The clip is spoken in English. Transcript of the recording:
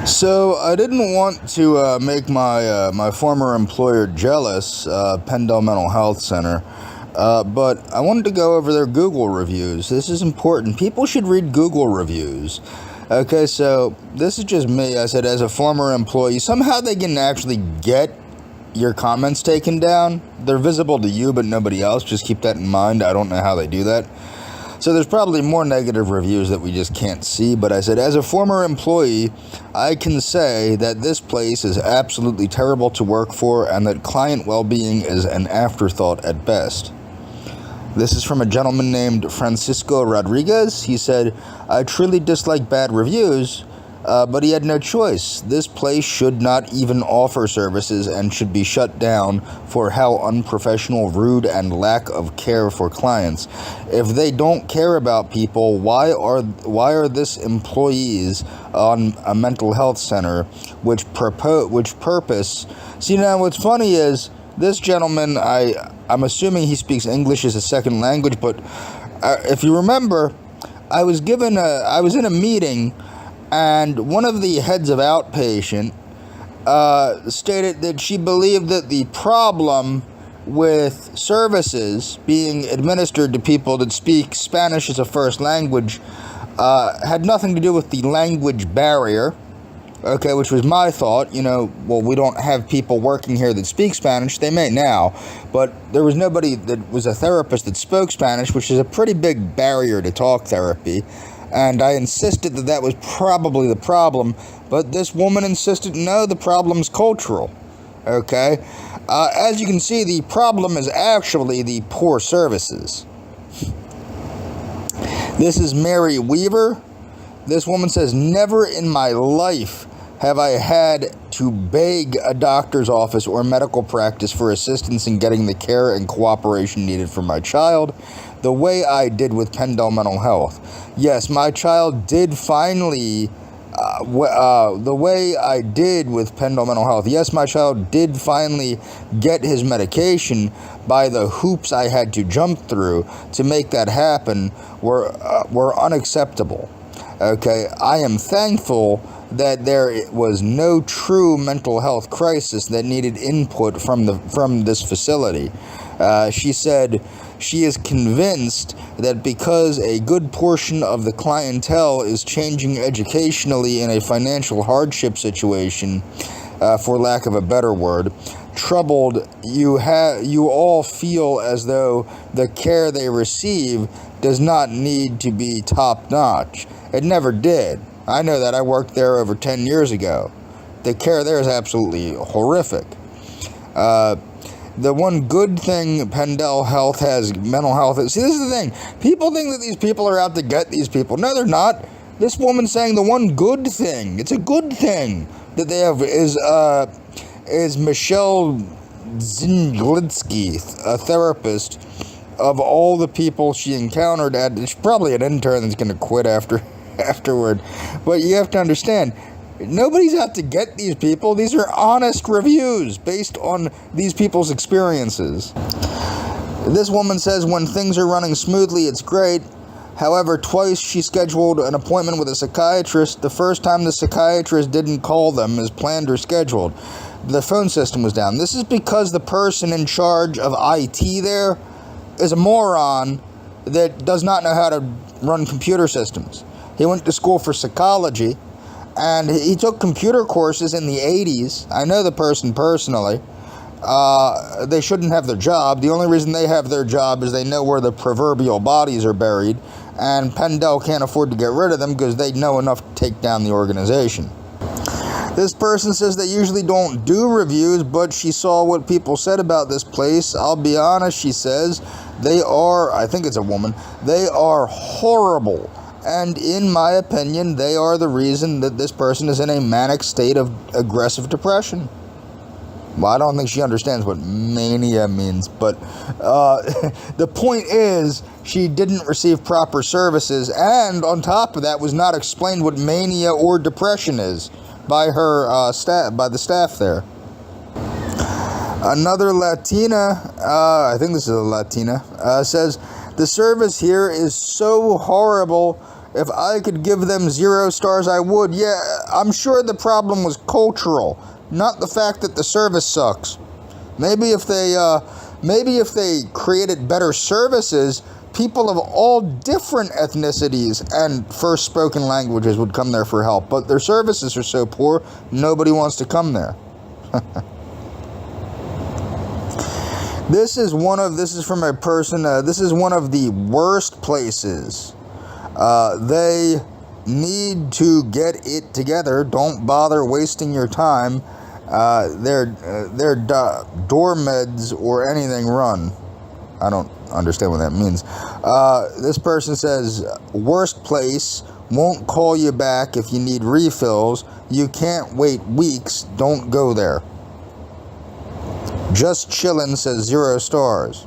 So I didn't want to make my former employer jealous, Pendle Mental Health Center, but I wanted to go over their Google reviews. This is important. People should read Google reviews. Okay, so this is just me. I said, as a former employee, somehow they can actually get your comments taken down. They're visible to you, but nobody else. Just keep that in mind. I don't know how they do that. So there's probably more negative reviews that we just can't see, but I said, as a former employee, I can say that this place is absolutely terrible to work for and that client well-being is an afterthought at best. This is from a gentleman named Francisco Rodriguez. He said, I truly dislike bad reviews, but he had no choice. This place should not even offer services and should be shut down for how unprofessional, rude, and lack of care for clients. If they don't care about people, why are this employees on a mental health center which purpose? See, now what's funny is this gentleman, I'm assuming he speaks English as a second language, but if you remember, I was in a meeting, and one of the heads of outpatient stated that she believed that the problem with services being administered to people that speak Spanish as a first language had nothing to do with the language barrier, okay, which was my thought. Well, we don't have people working here that speak Spanish. They may now, but there was nobody that was a therapist that spoke Spanish, which is a pretty big barrier to talk therapy. And I insisted that that was probably the problem, but this woman insisted, no, the problem's cultural, okay? As you can see, the problem is actually the poor services. This is Mary Weaver. This woman says, never in my life have I had to beg a doctor's office or medical practice for assistance in getting the care and cooperation needed for my child the way I did with Pendle Mental Health. Yes, my child did finally, the way I did with Pendle Mental Health, yes, my child did finally get his medication. By the hoops I had to jump through to make that happen were unacceptable. Okay, I am thankful that there was no true mental health crisis that needed input from this facility. She said she is convinced that because a good portion of the clientele is changing educationally in a financial hardship situation, for lack of a better word, troubled, you all feel as though the care they receive does not need to be top-notch. It never did. I know that. I worked there over 10 years ago. The care there is absolutely horrific. The one good thing Pendle Health has, mental health, see, this is the thing. People think that these people are out to get these people. No, they're not. This woman's saying the one good thing, it's a good thing that they have is Michelle Zinglitsky, a therapist. Of all the people she encountered, she's probably an intern that's going to quit afterward. But you have to understand, nobody's out to get these people. These are honest reviews based on these people's experiences. This woman says when things are running smoothly, it's great. However, twice she scheduled an appointment with a psychiatrist. The first time the psychiatrist didn't call them as planned or scheduled. The phone system was down. This is because the person in charge of IT there is a moron that does not know how to run computer systems. He went to school for psychology, and he took computer courses in the 80s. I know the person personally. They shouldn't have their job. The only reason they have their job is they know where the proverbial bodies are buried, and Pendle can't afford to get rid of them because they know enough to take down the organization. This person says they usually don't do reviews, but she saw what people said about this place. I'll be honest, she says, I think it's a woman, they are horrible. And in my opinion, they are the reason that this person is in a manic state of aggressive depression. Well, I don't think she understands what mania means, but the point is she didn't receive proper services, and on top of that was not explained what mania or depression is by her by the staff there. Another Latina, I think this is a Latina, says, the service here is so horrible, If I could give them 0 stars, I would. Yeah, I'm sure the problem was cultural, not the fact that the service sucks. Maybe if they created better services, people of all different ethnicities and first spoken languages would come there for help. But their services are so poor, nobody wants to come there. This is from a person, this is one of the worst places. They need to get it together. Don't bother wasting your time. Their doormeds or anything run. I don't understand what that means. This person says, worst place, won't call you back if you need refills. You can't wait weeks. Don't go there. Just chillin' says 0 stars.